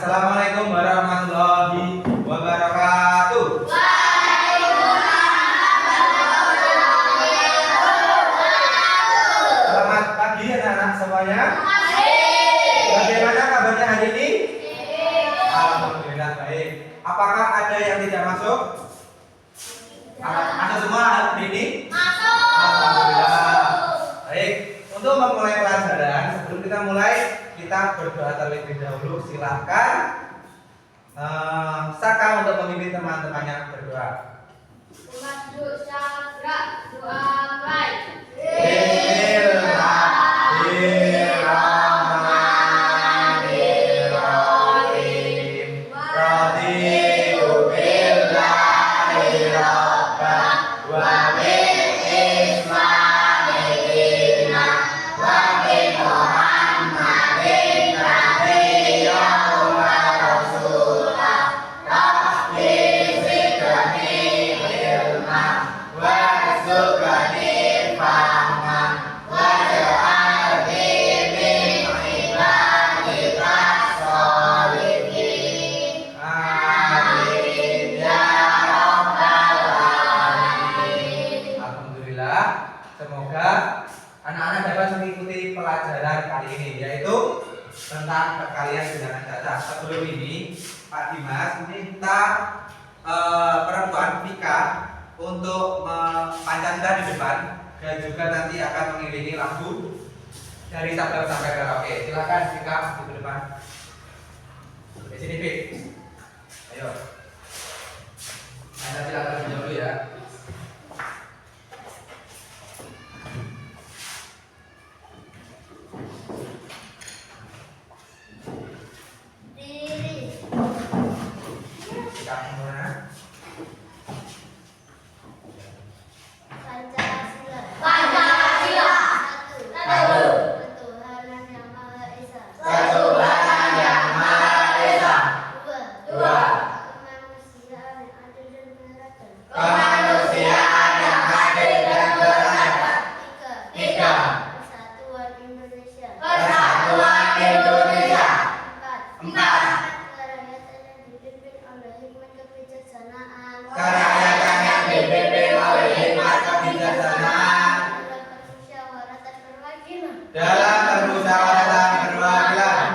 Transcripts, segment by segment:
Assalamualaikum warahmatullahi wabarakatuh. Selamat pagi anak-anak semuanya. Bagaimana kabarnya hari ini? Alhamdulillah baik. Apakah ada yang tidak masuk? Masuk semua hari ini? Masuk. Alhamdulillah. Baik. Untuk memulai pelajaran, sebelum kita mulai, kita berdoa terlebih dahulu. Silakan Saka untuk memimpin teman-temannya berdoa. Semoga anak-anak dapat mengikuti pelajaran kali ini, yaitu tentang perkalian bilangan cacat. Sebelum ini, Pak Dimas minta perempuan Vika untuk Pancasila di depan, dan juga nanti akan mengiringi lagu dari Sabda sampai Merauke. Silakan Vika di depan. Di sini Vik. Ayo. Anda silakan lebih dulu ya. Dalam permusyawaratan perwakilan.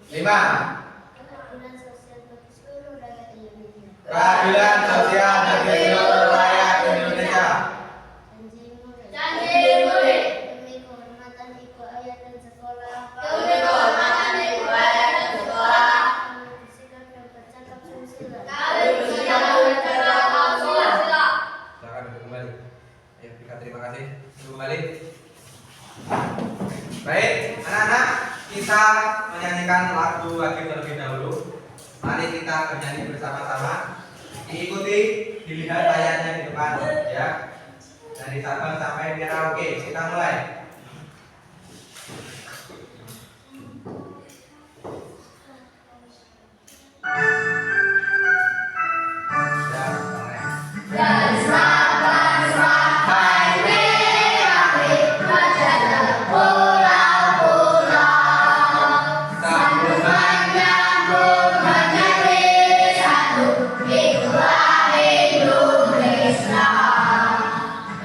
5. Keadilan sosial bagi seluruh rakyat Indonesia. Janji murid. Demi kehormatan ibu ayah dan sekolah. Demi kehormatan ibu ayah dan sekolah. Kami bersikap dan bercakap susila. Kami bersikap dan bercakap susila. Silakan duduk kembali. Ayo Vika, terima kasih. Duduk kembali. Baik, anak-anak, kita menyanyikan lagu wajib terlebih dahulu. Mari kita bernyanyi bersama-sama. Diikuti, dilihat layarnya di depan, ya. Dari Sabang sampai Merauke, kita mulai.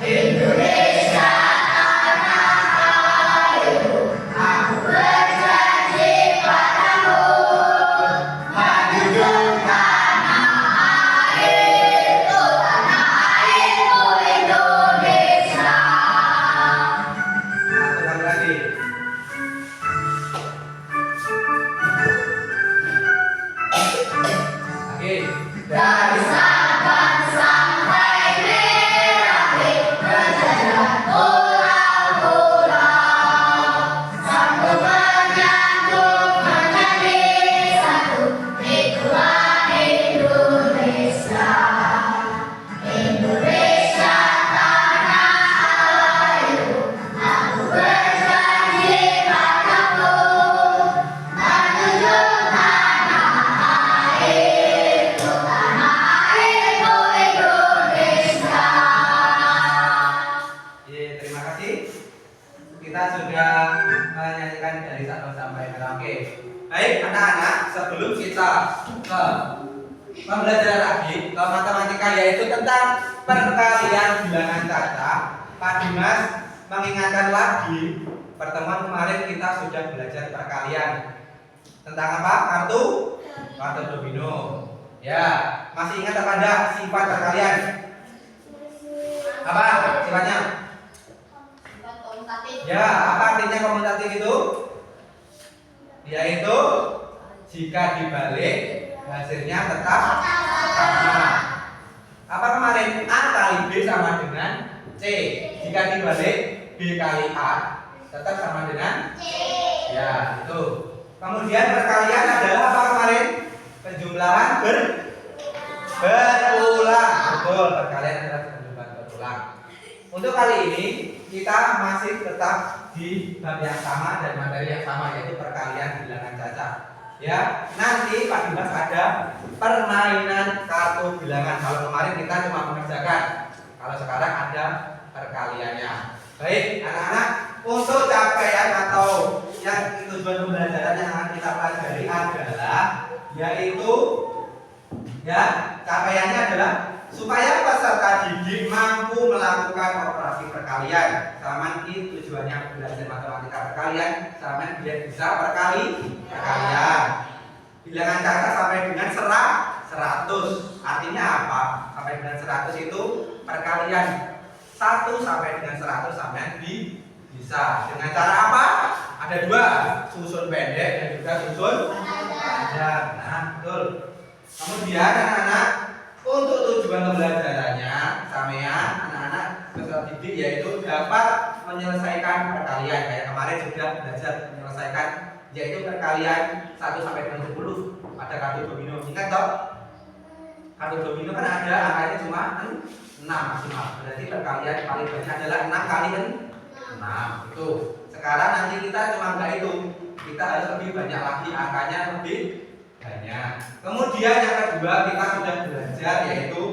Indonesia tanah Oke. Baik anak-anak, sebelum kita ke pembelajaran lagi ke matematika yaitu tentang perkalian bilangan cacah, Pak Dimas mengingatkan lagi pertemuan kemarin kita sudah belajar perkalian tentang apa? Kartu domino. Ya, masih ingat apa enggak sifat perkalian? Apa sifatnya? Sifat komutatif. Ya, apa artinya komutatif itu? Yaitu jika dibalik hasilnya tetap sama. Apa kemarin? A kali B sama dengan C. Jika dibalik B kali A tetap sama dengan C. Ya, itu. Kemudian perkalian adalah apa kemarin? Penjumlahan berulang. Betul, perkalian adalah penjumlahan berulang. Untuk kali ini kita masih tetap di bab yang sama dan materi yang sama yaitu perkalian bilangan cacah. Ya, nanti Pak Dimas ada permainan kartu bilangan. Kalau kemarin kita cuma mengerjakan, kalau sekarang ada perkaliannya. Baik, anak-anak, untuk capaian atau yang tujuan pembelajaran yang akan kita pelajari adalah yaitu ya capaiannya adalah supaya peserta didik mampu melakukan operasi perkalian. Sama ini tujuannya belajar matematika perkalian, sama biar bisa perkalian. Bilangan cacah sampai dengan 100. Artinya apa? Sampai dengan 100 itu perkalian 1 sampai dengan 100 sampai bisa. Dengan cara apa? Ada dua, susun pendek dan juga susun panjang. Nah, betul. Kemudian anak-anak, untuk tujuan pembelajarannya, sampean anak-anak peserta didik yaitu dapat menyelesaikan perkalian. Kayak kemarin sudah belajar menyelesaikan yaitu perkalian 1 sampai dengan 10 pada kartu domino. Ingat toh? Kartu domino kan ada angkanya cuma 6 maksimal. Berarti perkalian paling banyak adalah 6 kali 6. Itu. Sekarang nanti kita cuma enggak itu. Kita harus lebih banyak lagi, angkanya lebih banyak. Kemudian yang kedua kita sudah belajar yaitu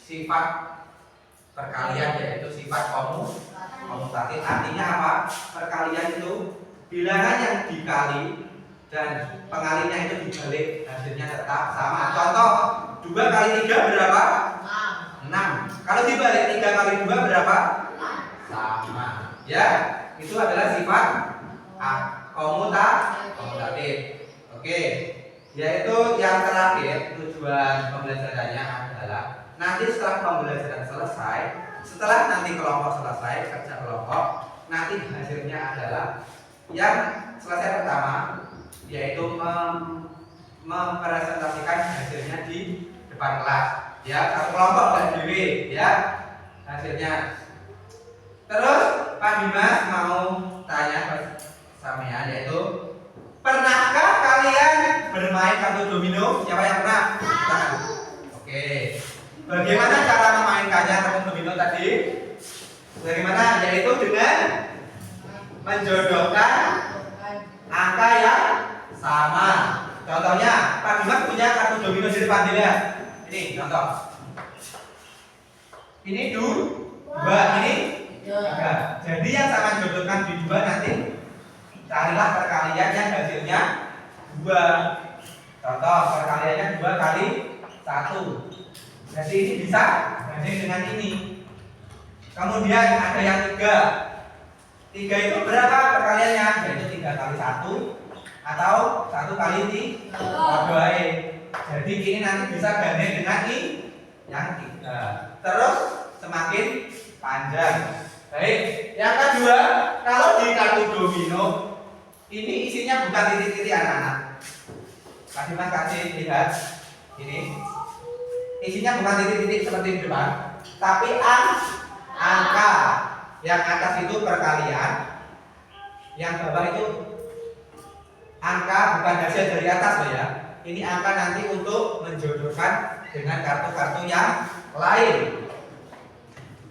sifat perkalian yaitu sifat komutatif. Artinya apa? Perkalian itu bilangan yang dikali dan pengalinya itu dibalik hasilnya tetap sama. Contoh 2 kali 3 berapa? 6. Kalau dibalik 3 kali 2 berapa? Sama. Ya, itu adalah sifat komutatif. Oke. Yaitu yang terakhir tujuan pembelajarannya adalah nanti setelah pembelajaran selesai, setelah nanti kelompok selesai kerja kelompok, nanti hasilnya adalah yang selesai pertama yaitu mempresentasikan hasilnya di depan kelas. Ya, satu kelompok dan dewi ya hasilnya. Terus Pak Dimas mau tanya ke sampean yaitu pernahkah kalian bermain kartu domino? Siapa yang pernah? Oke. Bagaimana cara memainkannya kartu domino tadi? Bagaimana? Yaitu dengan menjodohkan angka yang sama. Contohnya, Pak Dimas punya kartu domino di depan dia. Ini contoh. Ini 2, ini 3. Jadi yang sama jodohkan di 2 nanti carilah perkalian yang hasilnya 2. Contoh perkaliannya 2 kali 1. Jadi ini bisa banding dengan ini. Kemudian ada yang 3. 3 itu berapa perkaliannya? Yaitu 3 kali 1 atau 1 kali 2. Jadi ini nanti bisa banding dengan ini yang 3. Terus semakin panjang. Baik, yang kedua, kalau di kartu domino ini isinya bukan titik-titik anak-anak. Pak Dimas kasih lihat ini. Isinya bukan titik-titik seperti di depan, tapi angka. Yang atas itu perkalian, yang bawah itu angka bukan hasil dari atas loh ya. Ini angka nanti untuk menjodohkan dengan kartu-kartu yang lain.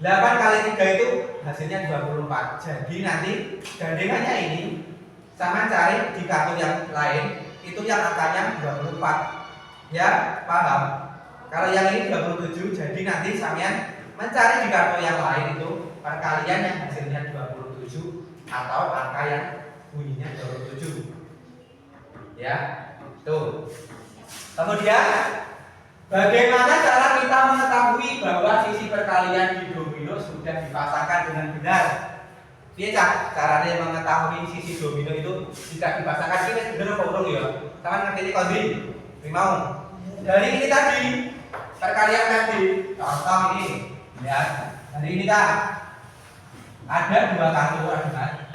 8 kali 3 itu hasilnya 24. Jadi nanti gandengannya ini sama cari di kartu yang lain itu yang angkanya 24. Ya, paham? Kalau yang ini 27, jadi nanti sampean mencari di kartu yang lain itu perkalian yang hasilnya 27 atau angka yang bunyinya 27. Ya, tuh. Kemudian bagaimana cara kita mengetahui bahwa sisi perkalian di domino sudah dipasangkan dengan benar? Biasa caranya mengetahui sisi domino itu jika dipasangkan ini benar apa belum ya? Sama ngerti ini kondisi, mau. Dari ini tadi perkalian tadi, contoh ini, ya. Dari ini kan ada dua kartu adunan.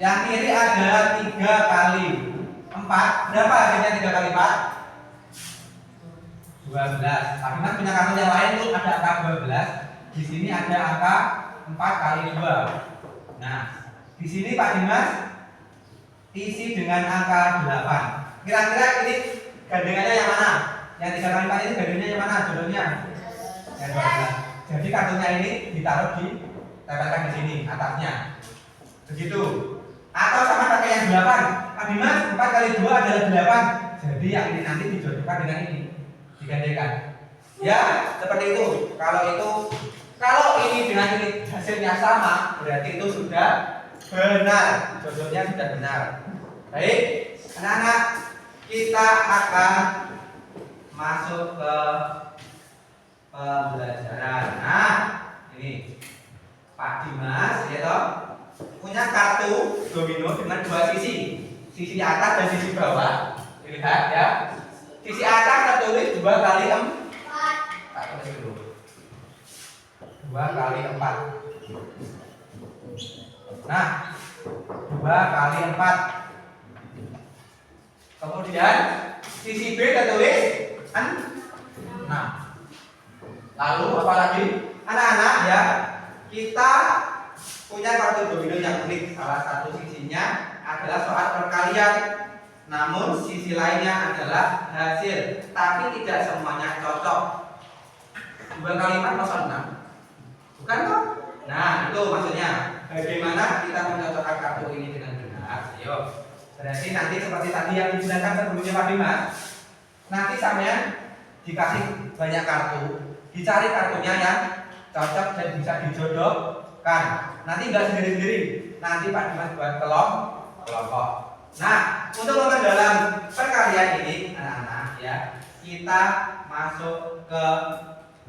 Yang kiri ada 3 kali 4. Berapa hasilnya 3 kali 4? 12. Tapi Mas punya kartu yang lain tuh ada angka 12. Di sini ada angka 4 kali 2. Nah, di sini Pak Dimas isi dengan angka 8. Kira-kira ini gandengannya yang mana? Yang 3 kali 4 ini gandengannya yang mana? Jodohnya? Yang 12. Jadi kartunya ini ditaruh di tempelkan di sini atasnya. Begitu. Atau sama pakai yang 8. Pak Dimas 4 kali 2 adalah 8. Jadi yang ini nanti dijodohkan dengan ini. Digandenkan. Ya, seperti itu. Kalau ini dengan ini hasilnya sama, berarti itu sudah benar. Jodohnya sudah benar. Baik, anak-anak, kita akan masuk ke pembelajaran. Nah, ini Pak Dimas, ya toh, punya kartu domino dengan 2 sisi atas dan sisi bawah. Lihat ya. Sisi atas tertulis 2 kali 4. Tak tulis dulu. 2 kali 4. Nah, 2 kali 4. Kemudian sisi B tertulis 6. Lalu apa lagi? Anak-anak ya, kita punya kartu domino yang unik. Salah satu sisinya adalah soal perkalian, namun sisi lainnya adalah hasil. Tapi tidak semuanya cocok. 2 kali 4 kosong 6. Bukan toh? Nah, itu maksudnya. Bagaimana kita mencocokkan kartu ini dengan benar? Ayo. Berarti nanti seperti tadi yang dijelaskan sebelumnya Pak Dimas. Nanti sampean dikasih banyak kartu, dicari kartunya yang cocok dan bisa dijodohkan. Nanti enggak sendiri-sendiri. Nanti Pak Dimas buat kelompok. Nah, untuk memperdalam perkalian ini, anak-anak ya, kita masuk ke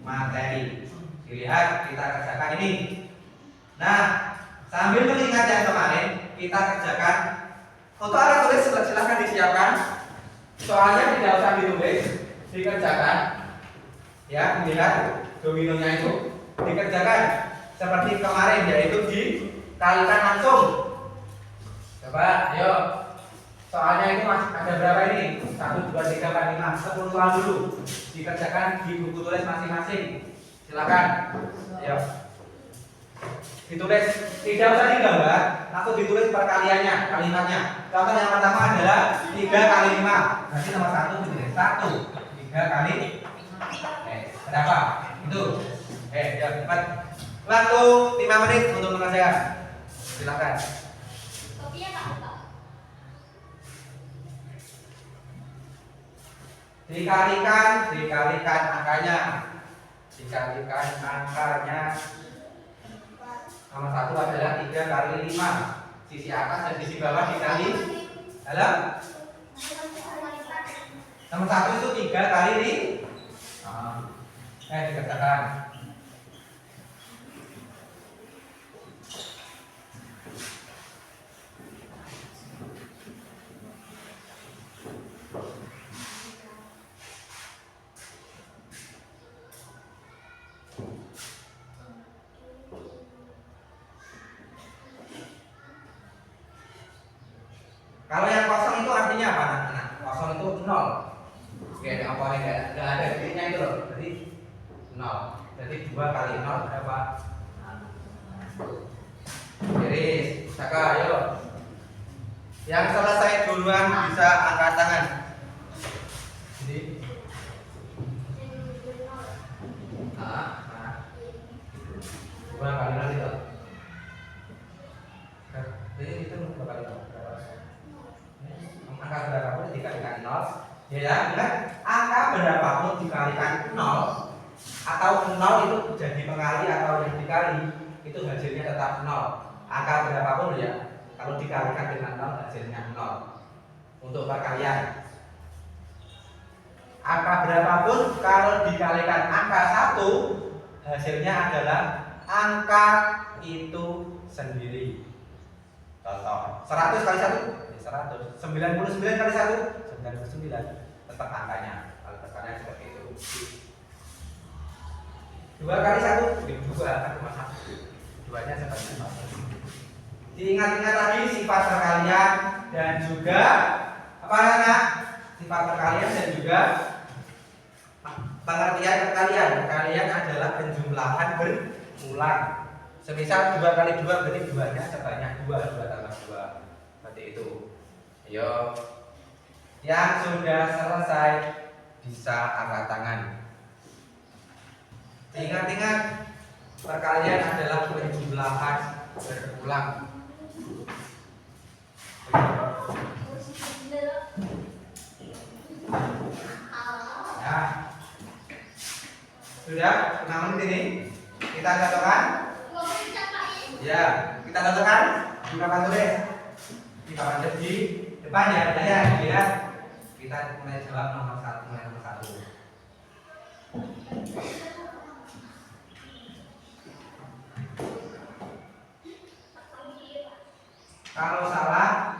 materi. Dilihat kita kerjakan ini. Nah, sambil mengingat yang kemarin, kita kerjakan. Untuk alat tulis silahkan disiapkan. Soalnya tidak usah ditulis, dikerjakan. Ya, dilihat dominonya itu dikerjakan seperti kemarin, yaitu dikalikan langsung. Coba, ayo. Soalnya itu masih ada berapa ini? 1, 2, 3, 4, 5, 10 soal dulu. Dikerjakan di buku tulis masing-masing. Silakan. Ayo. Ditulis, tidak usah digambar, langsung ditulis perkaliannya, kalimatnya. Contoh yang pertama adalah 3 kali 5. Berarti nomor 1 ditulis 1. 3 kali berapa? Itu. Ya, cepat. Waktu 5 menit untuk mengerjakan. Silakan. Kopinya Pak. Dikalikan angkanya. Dikalikan angkanya. Nomor 1 adalah 3 kali 5. Sisi atas dan sisi bawah dikali. Dalam. Nomor 1 itu 3 kali 5. Dikerjakan. Kalau yang kosong itu artinya apa anak-anak? Kosong itu 0. Oke, yang apa enggak ada titiknya itu loh. Jadi 0. Jadi 2 kali 0 berapa? Jadi, Saka, ayo. Yang selesai duluan bisa angkat tangan. Jadi 2 kali 0 itu. Jadi itu 2 kali 0. Angka berapapun dikalikan 0, ya kan? Angka berapapun dikalikan 0 atau 0 itu jadi pengali atau yang dikali, itu hasilnya tetap 0. Angka berapapun ya, Kalau dikalikan dengan 0 hasilnya 0. Untuk perkalian, angka berapapun kalau dikalikan angka 1 hasilnya adalah angka itu sendiri. Contoh, 100 kali 1 ya 100, 99 kali 1 99, tetap angkanya. Kalau perkalian seperti itu. 2 kali 1 ya 2 kan cuma 1. Duanya sebanyak 1. Diingat-ingat lagi sifat perkalian dan juga apa anak? Sifat perkalian dan juga pengertian perkalian. Perkalian adalah penjumlahan berulang. Semisal 2 kali 2 berarti 2-nya sebanyak 2 tambah 2. Seperti itu. Ayo. Yang sudah selesai bisa angkat tangan. Ingat-ingat perkalian adalah penjumlahan berulang. Ya. Sudah 6 menit ini kita cocokkan? Ya, kita cocokkan di papan tulis. Di papan tulis di depan ya, lihat. Kita mulai jawab nomor 1. Kalau salah,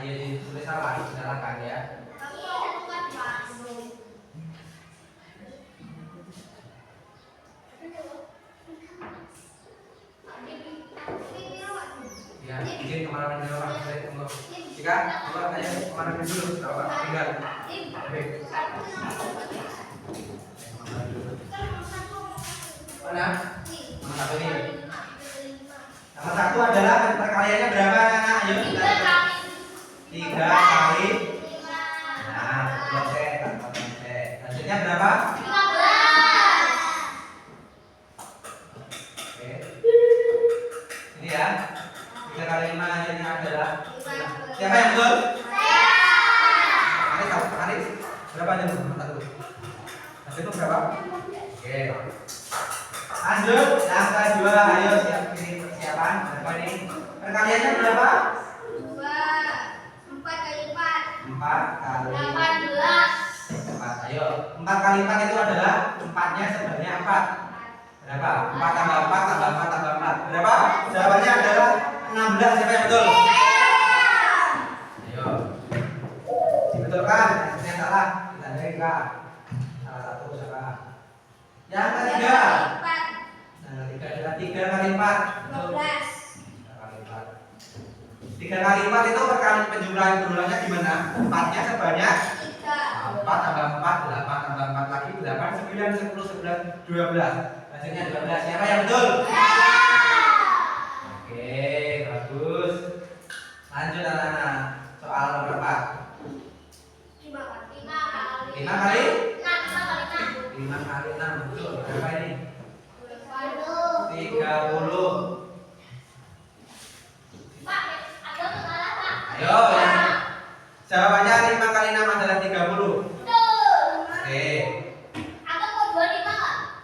ayo ditulis salah, disalahkan ya. Ya, izin kemana-mana dulu Pak. Tunggu. Jika keluar ayo kemana-mana dulu, Pak. Tinggal. Baik. Mana? Nomor 1 ini. Nomor 1 adalah perkaliannya berapa anak? Ayo kita 3 kali 5. Nah, selesai. Hasilnya berapa? 15. Oke. Ini ya. 3 kali 5 hasilnya adalah siapa yang betul? Aris. Berapa hasilnya? Hasilnya berapa? Oke. Lanjut, yang kedua, ayo siap ini persiapan. Berapa nih? Perkaliannya berapa? 4 kali 4. 4 kali 18. 4. Ayo, 4 kali 4 itu adalah 4-nya sebenarnya 4. Berapa? 4 tambah 4 tambah 4 tambah 4. Berapa? Jawabannya adalah 16. Siapa yang betul? Ayo. Dibetulkan, yang salah. Kita berikan. Salah satu siapa? Yang ketiga. Yang ketiga adalah 3 kali 4. 12. 3 kali 4 itu perkali penjumlahan berulangnya gimana? 4-nya sebanyak 4 tambah 4, 8 tambah 4 lagi 8, 9, 10, 11, 12. Hasilnya 12. Siapa yang betul? Oke, bagus. Lanjut anak-anak. Soal nomor 4. 5 kali 6, betul. Berapa ini? 30. Ayo, yang jawabannya 5 kali 6 adalah 30. Oke.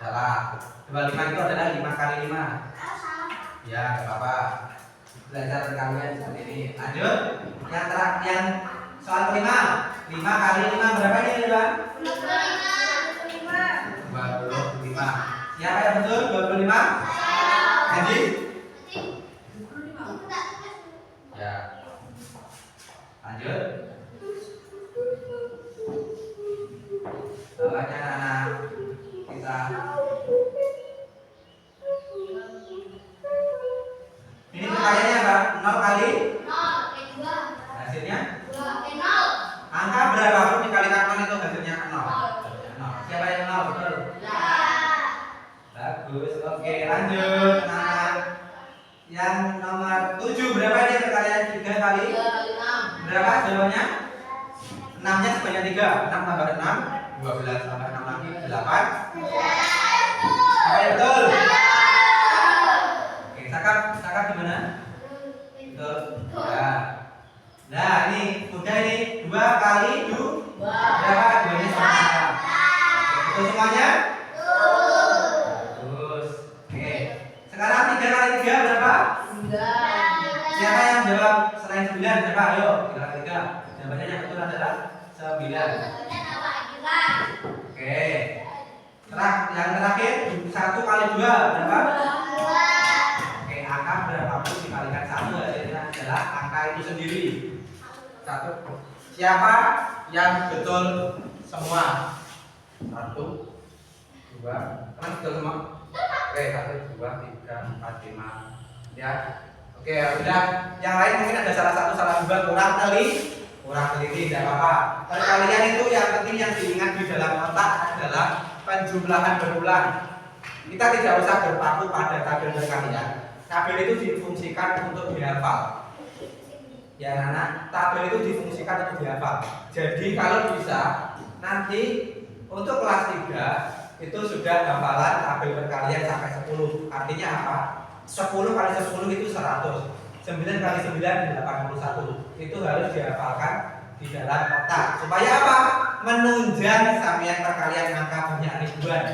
Salah. 25 itu adalah 5 kali 5. Ya, enggak apa-apa. Belajar perkalian seperti ini. Lanjut. Yang terakhir, yang soal kelima. 5 kali 5 berapa ini, Bang? 25. Siapa yang betul? 25? Jadi? Ya. Lanjut. Bawahnya anak kita. Ini pertanyaannya apa? 0 kali? Hasilnya? Angka berapapun dikalikan 0 itu hasilnya 0. Siapa yang 0? Betul? Bagus. Oke, lanjut. Nah, yang nomor 7 berapa ini perkalian 3 kali? Berapa jawabannya? 6-nya sebanyak 3. 6 tambah 6, 12 tambah 6 lagi 8. Apa yang betul? Oke, Sakap gimana? Betul. Ya. Nah, ini udah ini 2 kali 2. Berapa? 2-nya sama. Oke, betul semuanya? Bagus. Oke. Sekarang 3 kali 3 berapa? 9. Siapa yang jawab apa? Ayo, tinggal 3. Jawabannya yang betul adalah 9. Oke. Yang terakhir 1 kali 2 berapa? Oke, angka berapapun dikalikan 1 hasilnya adalah angka itu sendiri. 1. Siapa yang betul semua? 1, 2, kan betul semua? Oke, 1, 2, 3, 4, 5. Ya. Oke, udah. Yang lain mungkin ada salah satu, salah dua, kurang teliti, tidak apa-apa. Perkalian itu yang penting yang diingat di dalam otak adalah penjumlahan berulang. Kita tidak usah berpaku pada tabel perkalian. Tabel itu difungsikan untuk dihafal. Ya anak, tabel itu difungsikan untuk dihafal. Jadi kalau bisa nanti untuk kelas 3 itu sudah hafalan tabel perkalian sampai 10. Artinya apa? 10 kali 10 itu 100. 9 kali 9 81. Itu harus dihafalkan di dalam otak. Supaya apa? Menunjang samian perkalian angka banyak ribuan.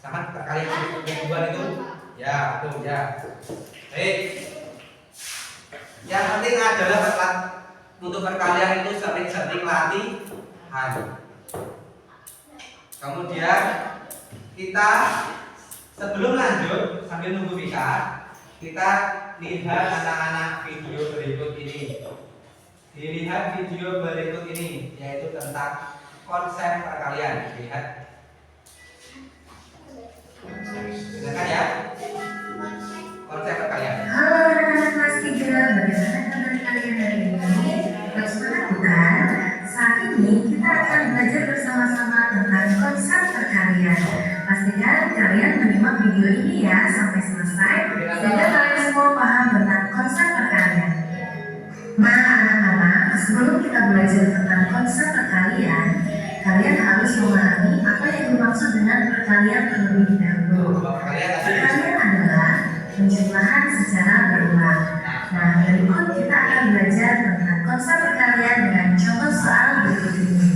Sama perkalian ribuan itu ya, betul ya. Baik. Yang penting adalah untuk perkalian itu sering-sering latihan. Kemudian kita sebelum lanjut sambil nunggu Vika, kita lihat anak-anak video berikut ini. Dilihat video berikut ini, yaitu tentang konsep perkalian. Lihat. Dengarkan ya. Konsep perkalian. Halo anak-anak kelas 3, bagaimana kabar kalian hari ini? Semangat bukan? Saat ini kita akan belajar bersama-sama tentang konsep perkalian. Pastikan kalian menyimak video ini ya sampai selesai, sehingga kalian semua paham tentang konsep perkalian. Nah anak-anak, sebelum kita belajar tentang konsep perkalian, kalian harus memahami apa yang dimaksud dengan perkalian terlebih dahulu. Perkalian adalah penjumlahan secara berulang. Nah, berikut kita akan belajar tentang konsep perkalian dengan contoh soal berikut ini.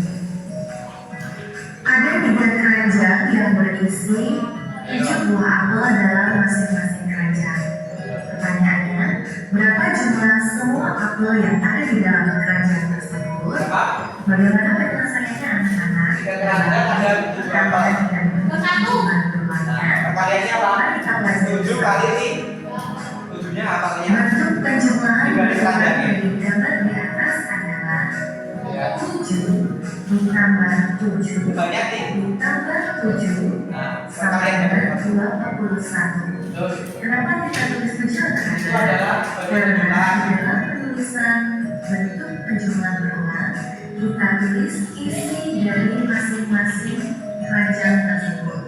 Ada 3 keranjang yang berisi 7 buah apel dalam masing-masing keranjang. Pertanyaannya, berapa jumlah semua apel yang ada di dalam keranjang tersebut? Bagaimana penyelesaiannya anak-anak? Perkaliannya apa? 7 kali ini. 7-nya apa artinya? Bentuk penjumlahan yang digambar di atas adalah 7 ditambah 7 Banyak nih. ditambah 7 sama dengan 21. Kenapa kita tulis 7 anak-anak? Itu adalah Karena di dalam penulisan bentuk penjumlahan berulang kita tulis isi dari masing-masing keranjang tersebut.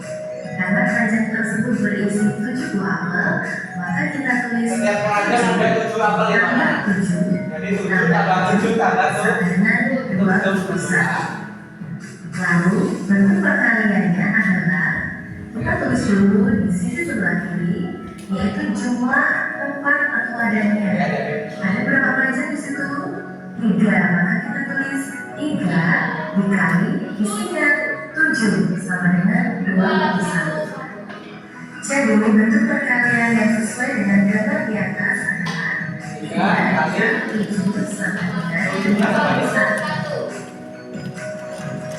Karena keranjang tersebut berisi 7 buah apel, maka kita tulis setiap keranjang ada 7 apel ya, Mama. 7 Jadi 7 tambah 7 tambah dengan 21. Lalu bentuk perkaliannya adalah kita tulis dulu di sisi sebelah kiri, yaitu jumlah tempat atau adanya. Ada berapa keranjang di situ? 3. Maka kita tulis 3 dikali isinya 7 sama dengan 21. Jadi bentuk perkalian yang sesuai dengan gambar di atas adalah 3 kali 7 sama dengan 21.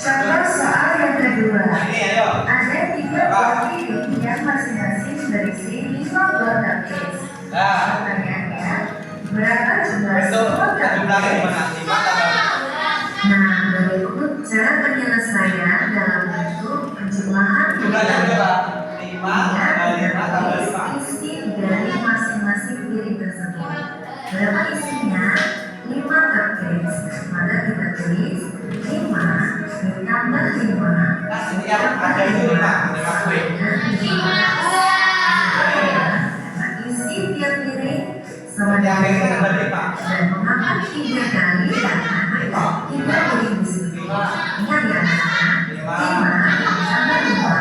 Contoh soal yang kedua. Ini ayo. Ada 3 buah piring yang masing-masing berisi 5 buah cupcakes. Nah, Pertanyaannya, berapa jumlah itu semua jumlahnya cupcakes? gimana? 5 tambah Nah, berikut cara penyelesaian dalam bentuk penjumlahan jumlahnya berapa? 5 tambah 5 tambah 5. isi dari masing-masing piring tersebut. Berapa isinya? 5 cupcakes. Maka kita tulis 5 ditambah 5. Nah, sini yang ada itu 5 kue. Nah, isi tiap piring sama Yang dengan ini tambah 5. dan mengapa 3 kali karena ada 3 piring di situ. Ingat ya anak-anak, 5 ditambah 5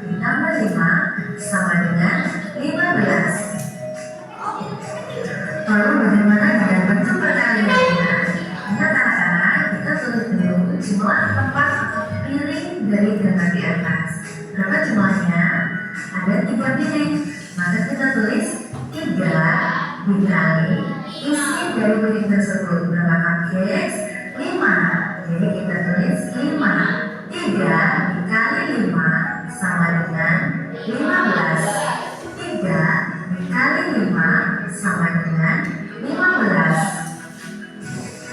ditambah 5 sama dengan 15. Lalu bagaimana dengan bentuk perkaliannya? Ingat anak-anak, kita tulis dulu jumlah tempat atau piring dari gambar di atas. Berapa jumlahnya? Ada 3 piring. Maka kita tulis 3 dikali isi dari piring tersebut. Berapa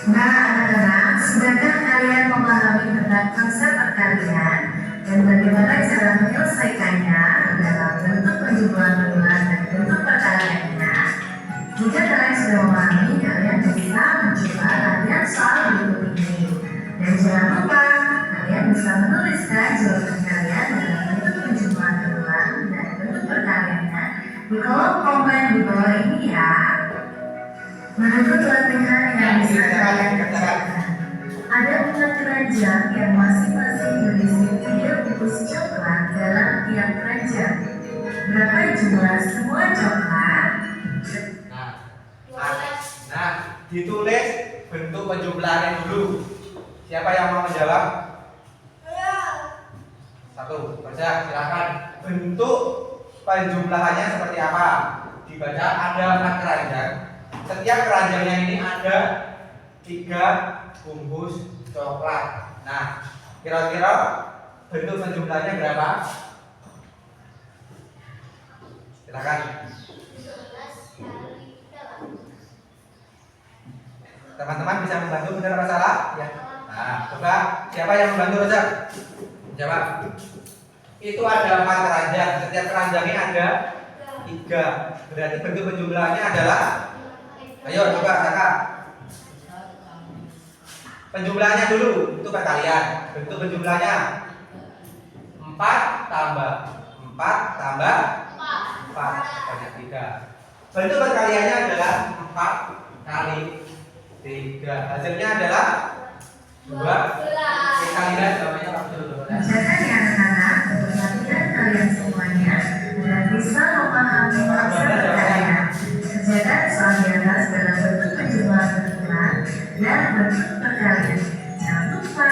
Nah, anak-anak, sudahkah kalian memahami tentang konsep perkalian dan bagaimana cara menyelesaikannya dalam bentuk penjumlahan ulang dan bentuk perkaliannya? Jika kalian sudah memahami, kalian bisa mencoba latihan soal berikut ini. Dan jangan lupa, kalian bisa menuliskan jawaban kalian dalam bentuk penjumlahan ulang dan bentuk perkaliannya di kolom komen di bawah ini ya. Menurut latihan yang bisa kalian kerjakan, ada 4 keranjang yang masing-masing berisi 3 bungkus coklat dalam tiap keranjang. Berapa jumlah semua coklat? Nah, ditulis bentuk penjumlahannya dulu. Siapa yang mau menjawab? Satu, baca silakan. Bentuk penjumlahannya seperti apa? Dibaca ada 4 keranjang. Setiap keranjangnya ini ada 3 bungkus coklat. Nah, kira-kira bentuk penjumlahannya berapa? Silakan. 12 kali 8. Teman-teman bisa membantu, benar apa salah? Ya. Nah, coba siapa yang membantu Rozak? Jawab. Itu ada 4 keranjang. Setiap keranjangnya ada 3. Berarti bentuk penjumlahannya adalah, ayo coba Saka. Penjumlahannya dulu, itu perkalian. Bentuk penjumlahannya 4 tambah 4 tambah 4 banyak 3. Bentuk perkaliannya adalah 4 kali 3. Hasilnya adalah 2. Kalian jawabannya apa betul? Kerjakan ya anak-anak, untuk latihan kalian semuanya dan bisa memahami konsep perkalian. Kerjakan soal di atas dalam bentuk penjumlahan ulang dan bentuk perkalian. Jangan lupa.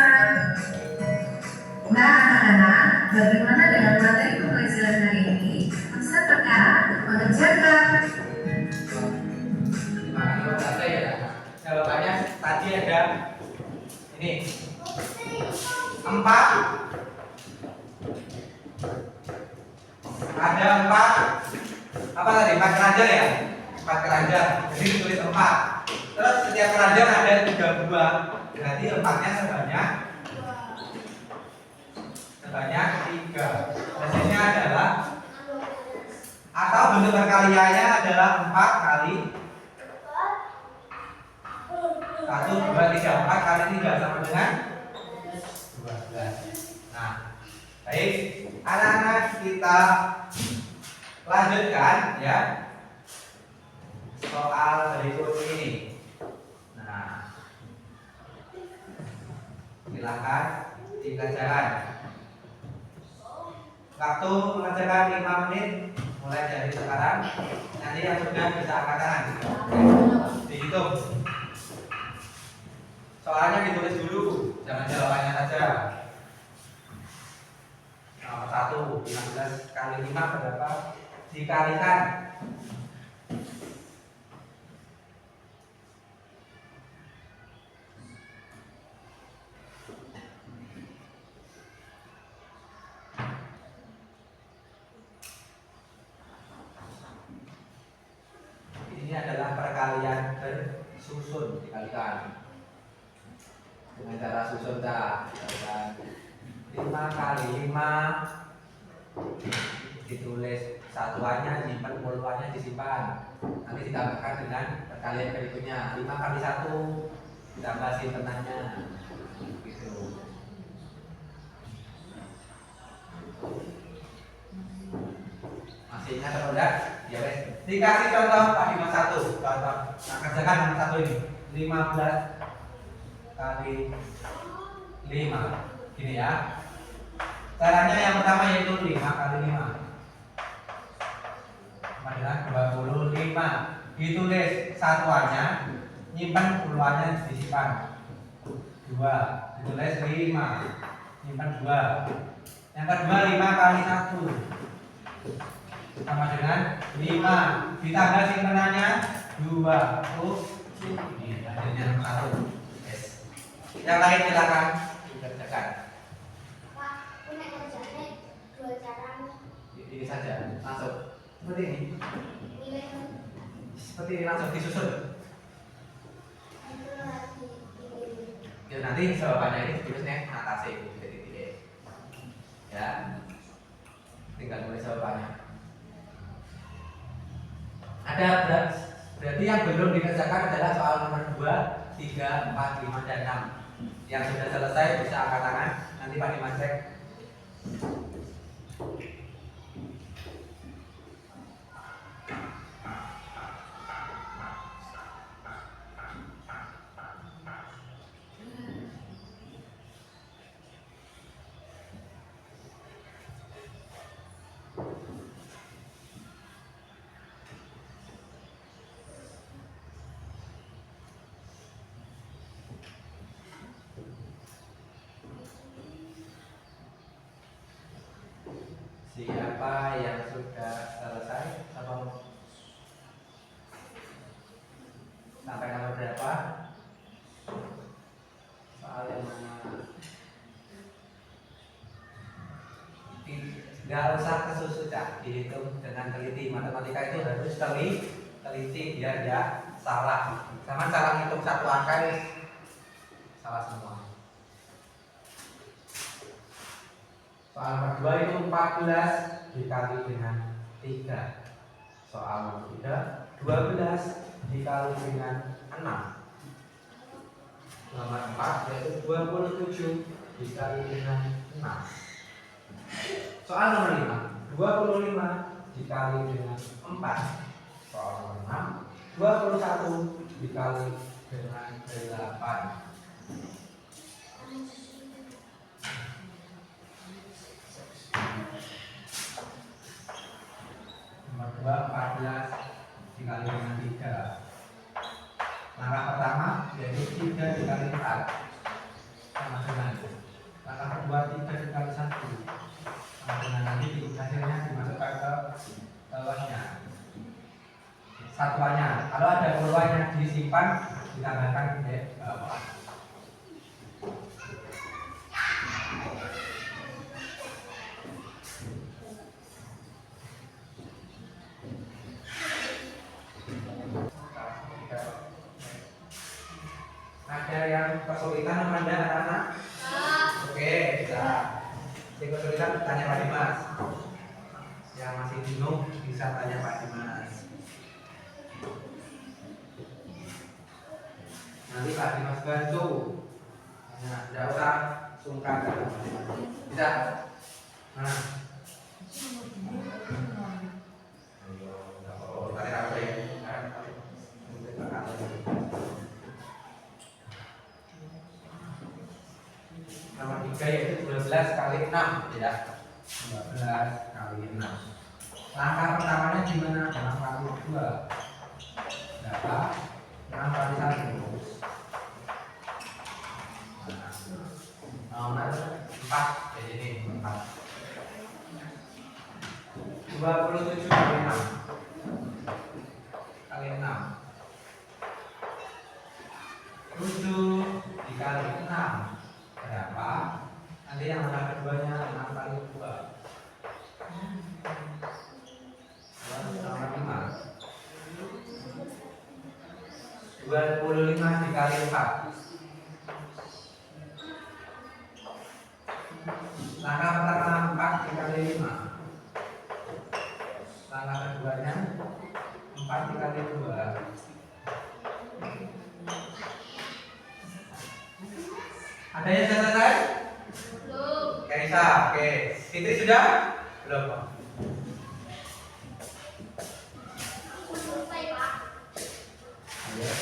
Nah anak-anak, bagaimana dengan materi pembelajaran hari ini? Konsep perkara mengerjakan. Jawabannya tadi ada ini 4. Ada 4 apa tadi? 4 keranjang ya? 4 keranjang. Jadi ditulis 4. Terus setiap keranjang ada 3 buah. Berarti 4-nya sebanyak 3. Hasilnya adalah, atau bentuk perkaliannya adalah 4 kali 1, 2, 3. 4 kali 3 sama dengan 12. Nah, baik, anak-anak, kita lanjutkan ya soal berikut ini. Nah, silakan dikerjakan. Waktu mengerjakan 5 menit mulai dari sekarang. Nanti yang sudah bisa angkat tangan. Dihitung. Soalnya ditulis dulu, jangan jawabannya saja. Nomor 1, 15 kali 5 berapa? Dikalikan. Ini adalah perkalian bersusun, dikalikan dengan cara susun tak. 5 kali 5 ditulis satuannya, simpan puluhannya disimpan. Nanti ditambahkan dengan perkalian berikutnya. 5 kali 1 ditambah simpenannya. Gitu. Masih ingat atau enggak? Ya wes. Dikasih contoh Pak Dimas 1. Contoh. Nah, kerjakan nomor 1 ini. 15 kali 5. Gini ya. Caranya yang pertama yaitu 5 kali 5 sama dengan 25. Ditulis satuannya, nyimpan puluhannya disimpan 2. Ditulis 5, nyimpan 2. Yang kedua 5 kali 1 sama dengan 5. Ditambah simpenannya 2. Ini hasilnya 1. Yes. Yang lain silakan dikerjakan. Ini saja, langsung seperti ini. Seperti ini langsung disusun. Ya nanti jawabannya ini ditulisnya atase jadi titik. Ya. Tinggal tulis jawabannya. Ada berarti yang belum dikerjakan adalah soal nomor 2, 3, 4, 5 dan 6. Yang sudah selesai bisa angkat tangan. Nanti Pak Dimas cek. Siapa yang sudah selesai? Sampai nomor berapa? Soal yang mana? Nggak usah kesusutan, dihitung dengan teliti. Matematika itu harus teliti biar nggak salah. Sama cara ngitung satu angka ini salah semua. Soal nomor 2 itu 14 dikali dengan 3. Soal nomor 3 12 dikali dengan 6. Nomor 4 yaitu 27 dikali dengan 6. Soal nomor 5 25 dikali dengan 4. Soal nomor 6 21 dikali dengan 8. Nomor 2 14 dikali dengan 3. Langkah pertama yaitu 3 dikali 4 sama dengan. Langkah kedua 3 dikali 1 sama dengan, nanti hasilnya dimasukkan ke bawahnya. Satuannya, kalau ada keluarnya disimpan, ditambahkan ke bawah. Ada yang kesulitan sama Anda anak-anak? Oke, bisa. Yang kesulitan tanya Pak Dimas. Yang masih bingung bisa tanya Pak Dimas. Nanti Pak Dimas bantu. Nah, tidak usah sungkan. Bisa? Mana? Nomor 3 yaitu 12 kali 6 ya. 12 kali 6. Langkah pertamanya gimana? 6 kali 2 berapa? 6 kali 1 nomor 4. Jadi ini 4. 27 kali 6 kali 6 7 dikali 6 berapa? Nanti yang langkah keduanya 6 kali 2 nomor 5. 25 dikali 4. Langkah pertama 4 dikali 5. Langkah keduanya 4 dikali 2. Ada yang sudah selesai? Belum. Kaisa, oke. Fitri sudah? Belum. Selesai, Pak. Iya.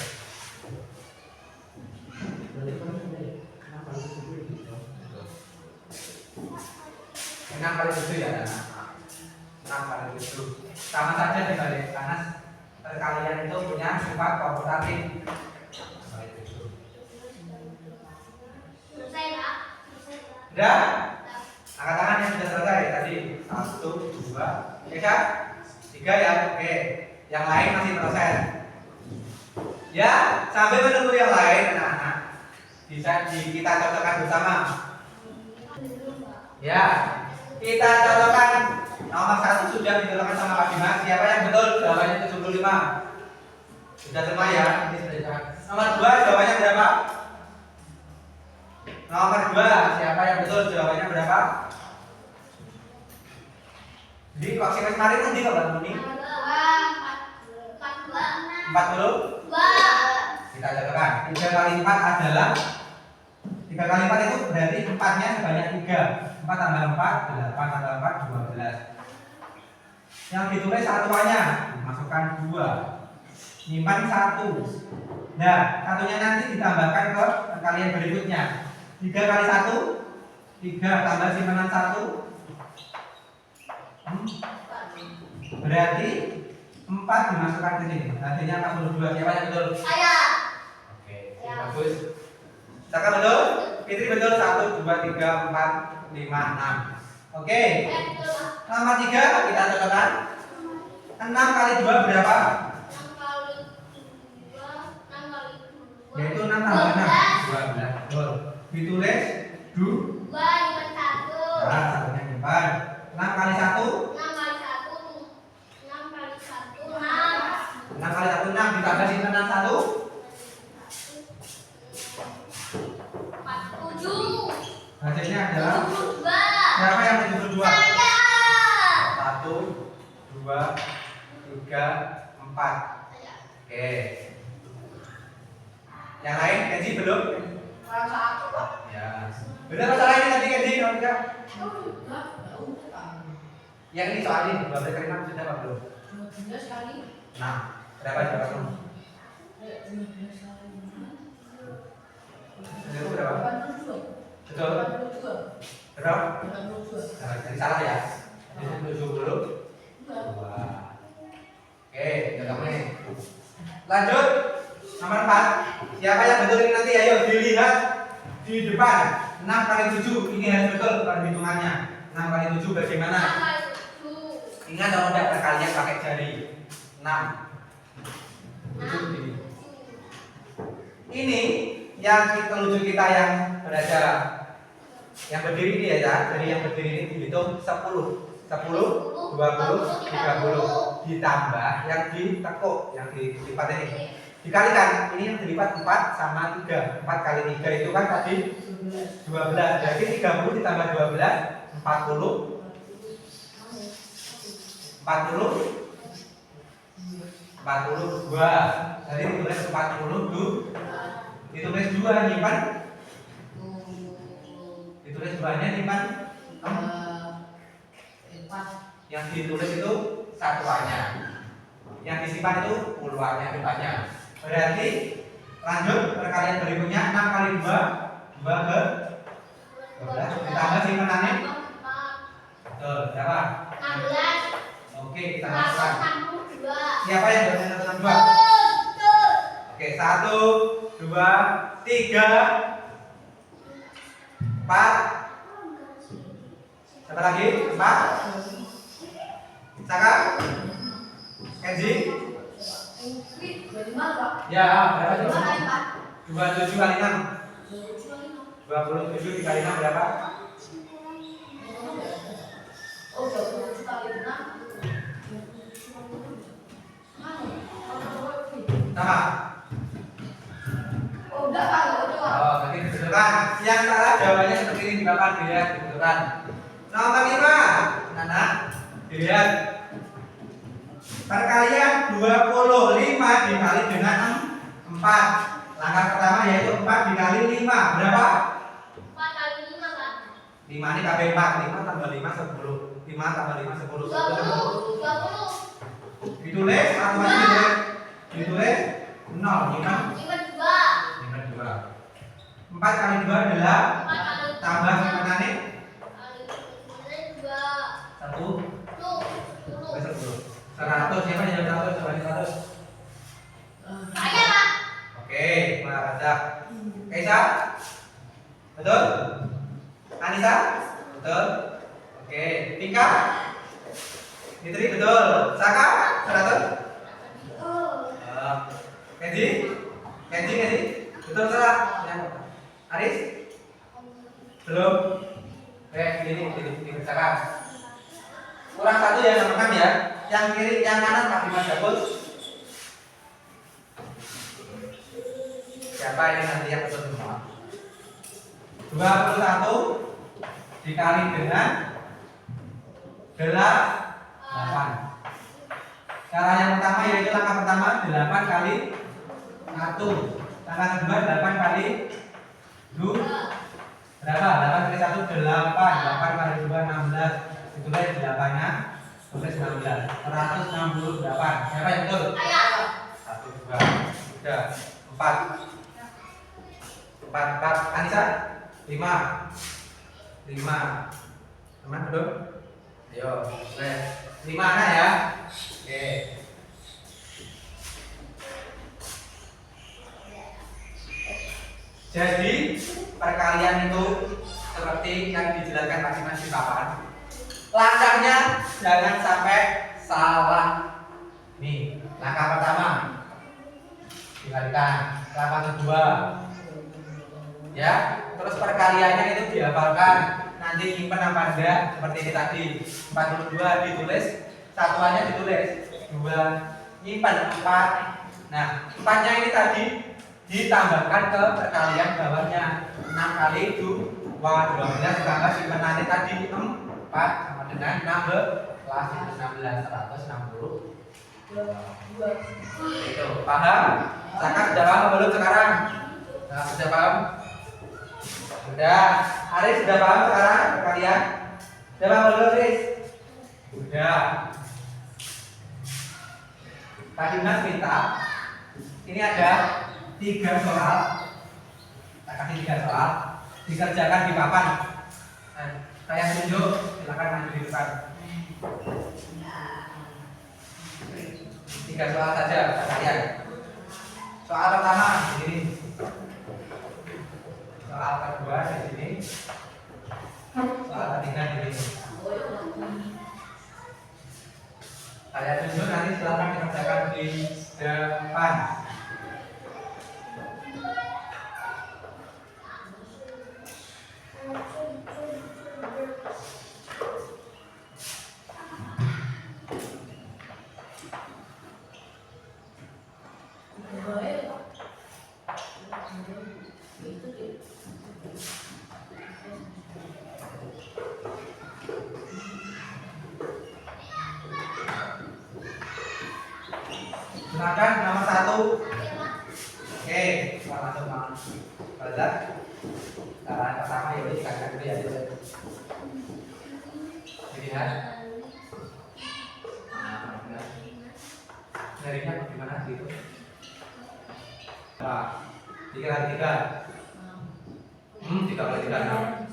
6 kali 7 ya, 6 kali 7 sama saja dibalik karena perkalian itu punya sifat komutatif. Selesai, Pak. Sudah? Angkat tangan yang sudah selesai tadi. 1, 2, 3 ya, oke. Yang lain masih proses. Ya, sambil menunggu yang lain anak-anak bisa kita cocokkan bersama. Ya, kita cocokkan. Nomor 1 sudah dicocokkan sama Pak Dimas. Siapa yang betul? Jawabannya 75. Sudah semua ya? Ini sudah. Nomor 2 jawabannya berapa? Nomor 2, siapa yang betul? Jawabannya berapa? Jadi kok sih kemarin nanti kok Mbak Muni? 40? Kita cobakan. 3 kali 4 adalah 3 kali 4 itu berarti 4-nya sebanyak 3. 4 tambah 4, 8 tambah 4, 12. Yang ditulis satuannya, dimasukkan 2. Nyimpan 1. Nah, satunya nanti ditambahkan ke perkalian berikutnya. 3 kali 1, 3 tambah simpanan 1. Berarti 4 dimasukkan ke sini. Artinya 42. Siapa yang betul? Saya. Oke, bagus. Saka betul? Fitri betul. 1, 2, 3, 4, 5, 6. Oke. Nomor 3 kita cocokkan. 6 kali 2 berapa? 6 kali 2. Yaitu 6 tambah 6, 12. Betul. Ditulis 2. 2 nyimpan 1. Nah, satunya nyimpan. 6 kali 1. 6 kali 1. 6 kali 1. 6. 6 kali 1, 6 ditambah simpanan 1. 7. Hasilnya adalah 72. siapa yang 72? Saya. 1, 2, 3, 4. Oke. Yang lain, Kenzi belum? Ya. Benar masalah ini tadi Kenzi, kalau tidak. Yang ini soal ini, 12 kali 6 sudah apa belum? 12 kali. Nah, berapa jawabanmu? Itu berapa? 82. Betul? 82. Berapa? 82. Nah, jadi salah ya? Jadi 70. Oke, udah kamu nih. Lanjut. Nomor 4. Siapa yang betul ini nanti? Ayo dilihat di depan. 6 kali 7. Ini harus betul perhitungannya. 6 kali 7 bagaimana? 6 kali 7. Ingat kalau tidak perkalian pakai jari. 6. 7 begini. Ini yang telunjuk kita yang berada yang berdiri ini ya, dari yang berdiri ini dihitung 10. 10, 20, 30 ditambah yang ditekuk, yang dilipat ini dikalikan, ini yang dilipat 4 sama 3. 4 kali 3 itu kan tadi 12. Jadi 30 ditambah 12 40. 42. Jadi ditulis 40 ditulis 2 nyimpan. Ditulis 2-nya nyimpan 4. yang ditulis itu satuannya, yang disimpan itu puluhannya depannya. Berarti lanjut perkalian berikutnya 6 kali 2 2 ke 12 ditambah simpanannya betul berapa? 16. Oke, kita masukkan. 62. Siapa yang bermenentukan 2? Betul. Oke, 1, 2, 3, 4. Siapa lagi? 4. Saka? Kenzi? Ya, berapa itu? 27 kali 6. 27 dikali 6 berapa? Oh, 27 kali 6. Sama? Oh, enggak Pak, enggak. Oh, berarti dibetulkan. Yang salah jawabannya seperti ini di papan, dilihat, dibetulkan. Nomor 5. Nana, dilihat. Perkalian 25 dikali dengan 4. Langkah pertama yaitu 4 dikali 5. Berapa? 4 kali 5, Pak. 5 ini KB 4. 5 tambah 5 10. 5 tambah 5 10. 20. Ditulis satuannya ditulis 0. 5 Nyimpan 2. 4 kali 2 adalah 4 kali tambah simpanannya 2. 1. 10. 100. Siapa yang jawab 100? Coba 100. Saya, Pak. Oke, Maharaja. Kaisa? Betul? Anissa? Betul? Oke, Tika? Fitri betul. Saka? 100? Kenzi? Kenzi? Betul salah? Yang Aris? Belum? Ini dikerjakan. Kurang 1 ya, nomor 6 ya. Yang kiri, yang kanan Pak Dimas Gabus. Siapa ini nanti yang betul semua? 25 21 dikali dengan 8. Cara yang pertama yaitu langkah pertama 8 kali 1. Langkah kedua 8 kali 2. Berapa? 8 kali 1 8. 8 kali 2 16. Ditulis 8-nya, tulis 16. 168. Siapa yang betul? 1 2 3 4. 4 Anissa 5. Teman betul? Ayo, tulis 5 anak ya. Oke. Jadi perkalian itu seperti yang dijelaskan Pak Dimas di papan. Langkahnya jangan sampai salah. Nih, langkah pertama dikalikan, langkah kedua ya, terus perkaliannya itu dihafalkan. Nanti nyimpen apa enggak seperti ini tadi. 42 ditulis, satuannya ditulis 2, nyimpen 4. Nah, 4-nya ini tadi ditambahkan ke perkalian bawahnya. 6 kali 2 12 tambah simpenannya tadi 4 sama dengan 16 itu 16 160. Itu paham? Saka sudah paham belum sekarang? Nah, sudah paham? Sudah. Aris sudah paham sekarang perkalian? Sudah paham belum, Aris? Sudah. Tadi Mas minta ini ada 3 soal. Kita kasih 3 soal dikerjakan di papan. Nah, saya tunjuk, silakan maju di depan. 3 soal saja kalian. Soal pertama di sini. Soal kedua di sini. Soal ketiga di sini. Saya tunjuk nanti silakan dikerjakan di depan. Silakan nomor 1. Oke, kita langsung belajar. Cara pertama yaitu dikatakan dulu ya. Dilihat. Darinya bagaimana gitu? Nah, 3 kali 3. 3 kali 3 6.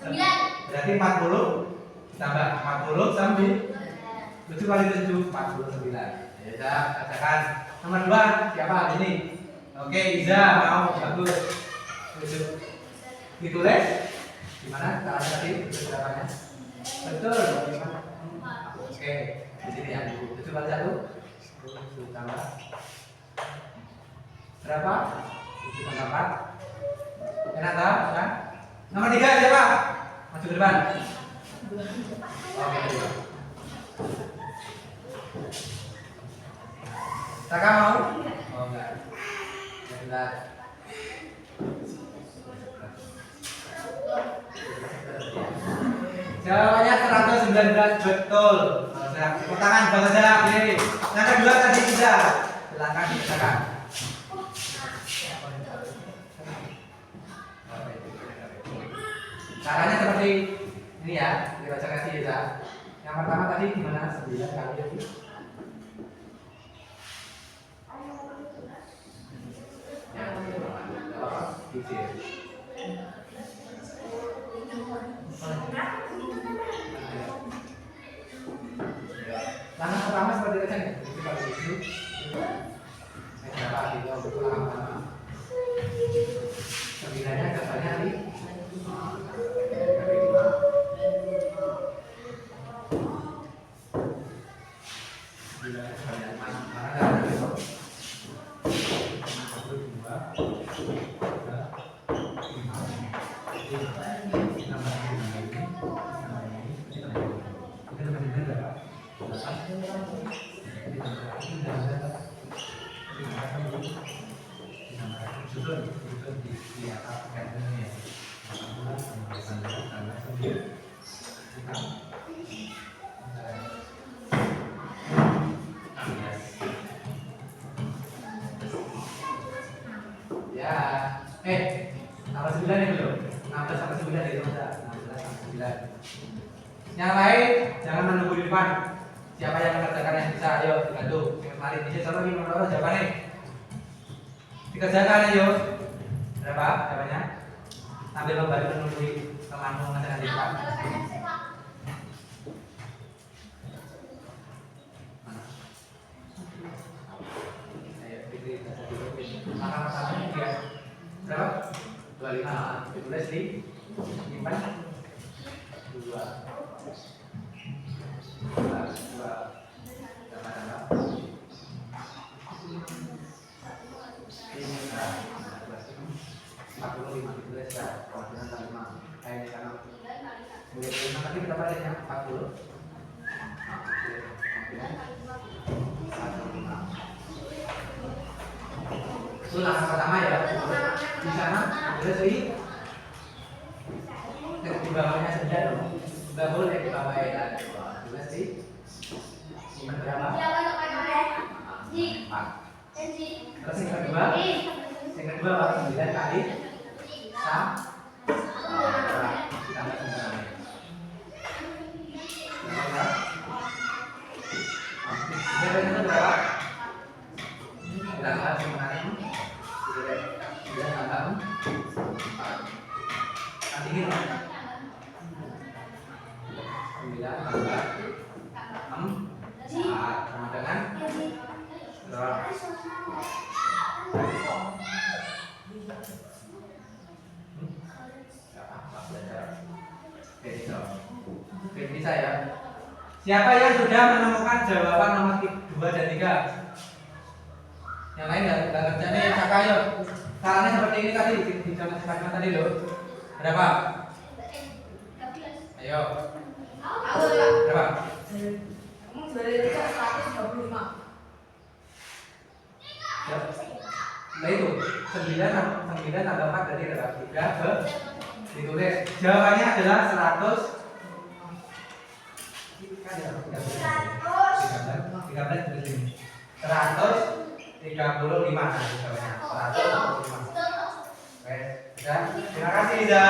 Berarti 40 tambah 40 sampai 7 kali 7 49. Ya, katakan nomor 2 siapa ini? Oke, Iza mau bagus. Ditulis gimana caranya tadi? Berapanya? Betul. Oke, di sini ya. 7 kali 1 tambah berapa? 7 tambah 4. Enak tak? Ya? Nomor 3 siapa? Maju ke depan. Oke, 2. Saka mau? Oh enggak. Bentar. Jawabannya 119 betul. Tepuk tangan buat saja. Yang kedua tadi bisa. Silakan dibacakan. Caranya seperti ini ya. Dibacakan sih ya. Yang pertama tadi gimana? 9 kali itu. Langkah pertama seperti itu kan? Sembilannya gambarnya di tambah 9 ini loh. 16 sampai 9 itu ada. 16 sampai 9. Yang lain jangan menunggu di depan. Siapa yang mengerjakan yang bisa, ayo dibantu. Mari bisa sama ini menurut jawabannya. Dikerjakan ayo. Berapa jawabannya? Sambil membantu menunggu temanmu mengerjakan di depan. Maka pertamanya dia berapa? 25. Ditulis di simpan 2. 45 ditulis ya, kemudian 5. Di sana. Kemudian tadi berapa ya? 40. Itu langkah pertama ya. Di sana ada sih. Di bawahnya saja dong. Enggak boleh di bawah ya. Jelas sih. Simpan berapa? 4. Terus yang kedua? Yang kedua apa? 9 kali 6. Ditambah 9. Itu berapa? Berapa sebenarnya? 9 tambah 4. Nanti ini 9 tambah 6. Sama dengan berapa? Oke, bisa ya. Siapa yang sudah menemukan jawaban nomor 2 dan 3? Yang lain nggak kerja nih, kakak ayo. Caranya seperti ini tadi, di zaman sekarang tadi loh. Berapa? Ayo. Berapa? Kamu dari 135. Ya. Nah itu 9 tambah 4 berarti berapa? 3 ke ditulis. Jawabannya adalah 100. 135. Oke, ya. Terima kasih Liza.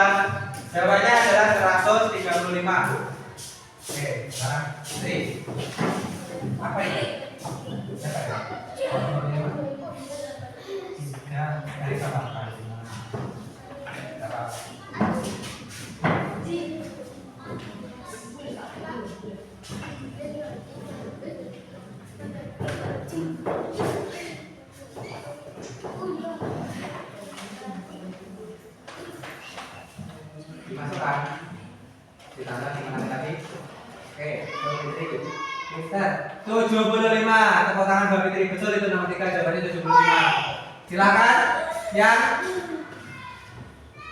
Jawabannya adalah 135. Oke, sekarang Putri. Apa ini? Siapa ya? Ya, dari sama. Berapa? Dimasukkan, ditambah gimana tadi? Oke, Mister 75. Tepuk tangan Mbak Fitri, betul itu nomor 3, jawabannya 75. Silakan yang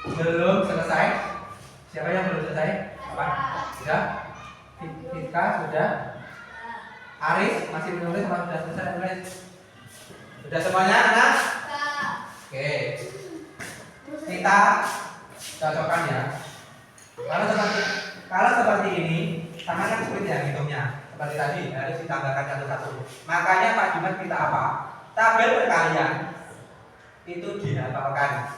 belum selesai. Siapa yang belum selesai? Apa? Sudah? Tika sudah? Aris masih menulis apa sudah selesai menulis? Sudah semuanya anak? Oke. Kita cocokkan ya. Kalau seperti ini, sama kan sulit ya hitungnya. Seperti tadi harus ditambahkan satu-satu. Makanya Pak Dimas minta apa? Tabel perkalian itu dihafalkan.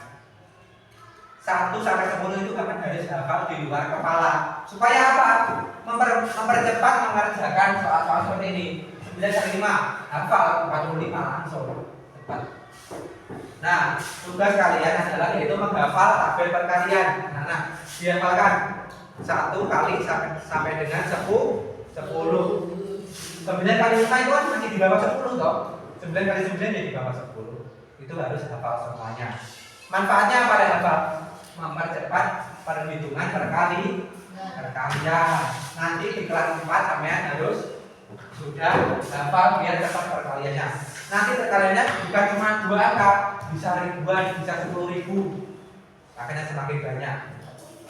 1 sampai 10 itu kapan harus hafal di luar kepala. Supaya apa? Mempercepat mengerjakan soal-soal seperti ini. 9 kali 5 hafal 45 langsung cepat. Nah, tugas kalian adalah yaitu menghafal tabel perkalian. Nah, dihafalkan 1 kali sampai dengan 10. 9 kali 5 itu kan masih di bawah 10 toh. 9 kali 9 ya di bawah 10. Itu harus hafal semuanya. Manfaatnya apa ya hafal? Mempercepat perhitungan perkalian. Nanti di kelas 4 sampean harus sudah hafal biar cepat perkaliannya. Nanti perkaliannya bukan cuma 2 angka, bisa ribuan, bisa 10.000. Makanya semakin banyak.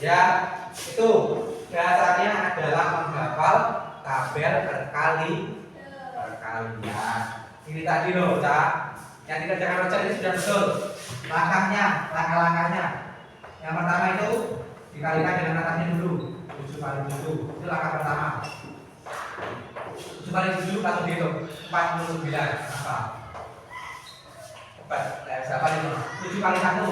Ya, itu dasarnya adalah menghafal tabel perkalian. Ini tadi loh, Cak. Yang dikerjakan Roger ini sudah betul. Langkah-langkahnya. Yang pertama itu dikalikan dengan atasnya dulu. 7 kali 7. Itu langkah pertama. 7 kali 7 langsung dihitung. 49. Apa? Siapa itu? 7 kali 1.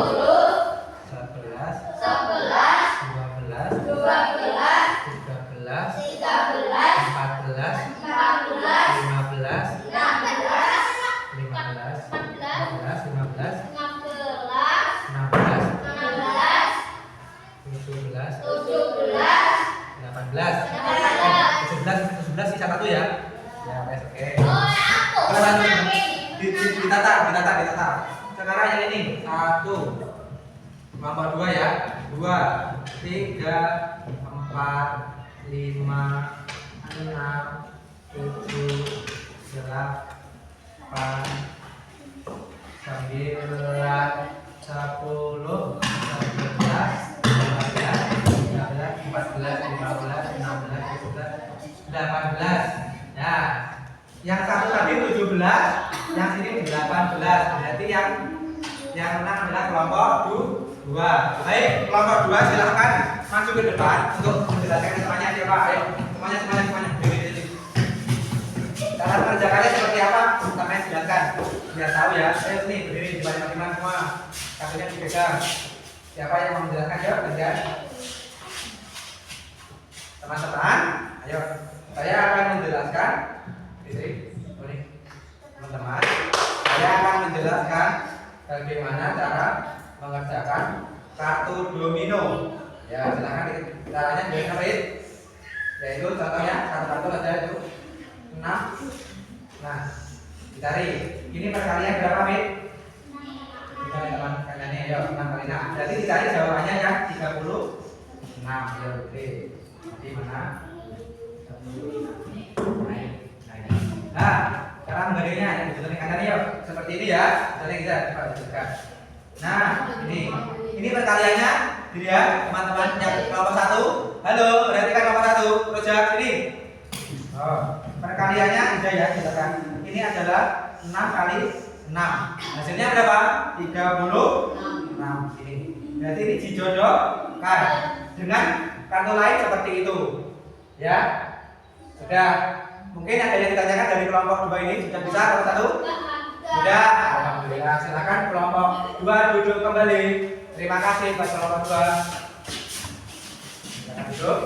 11, 11, 12, 12, 13, 13, 14, 14, 15, 16, 15, 14, 16, 15, 17, 17, 18, 17 sisa satu ya. Ya, oke. Oh, aku. Sekarang ditata. Sekarang yang ini 1, nomor 2 ya. 2, 3, 4, 5, 6, 7, 8, 9, 10, 11, 12, 13, 14, 15, 16, 17, 18. Ya. Yang satu tadi 17, yang sini 18. Berarti yang menang adalah kelompok 2. Baik, kelompok 2 silahkan masuk ke depan untuk menjelaskan semuanya. Coba, ayo. Semuanya. Cara mengerjakannya seperti apa? Sampai jelaskan. Biar tahu ya. Ayo sini berdiri di depan teman-teman semua. Kakinya dipegang. Siapa yang mau menjelaskan? Yuk, kerjaan. Teman-teman, ayo. Saya akan menjelaskan. Teman-teman, saya akan menjelaskan bagaimana cara mengerjakan kartu domino. Ya, silakan caranya dengerin. Yaitu contohnya satu kartu ada itu 6. Nah, dicari. Ini perkalian berapa, Mit? Ayo 6 kali 6. Jadi dicari jawabannya ya 36. Ya oke. Di mana? 36. Nah, cara menggalinya yang ditunjukkan kanan yuk. Seperti ini ya. Jadi kita coba lanjutkan. Nah, ini perkaliannya dilihat teman-teman yang kelompok 1. Halo, perhatikan kelompok 1. Project ini. Oh, perkaliannya udah ya, silakan. Ini adalah 6 kali 6. Hasilnya berapa? 36. Ini. Berarti ini dijodohkan dengan kartu lain seperti itu. Ya. Sudah. Mungkin ada yang ditanyakan dari kelompok 2 ini sudah bisa kelompok 1? Sudah. Alhamdulillah. Silakan kelompok 2 duduk kembali. Terima kasih buat kelompok 2. Silakan duduk.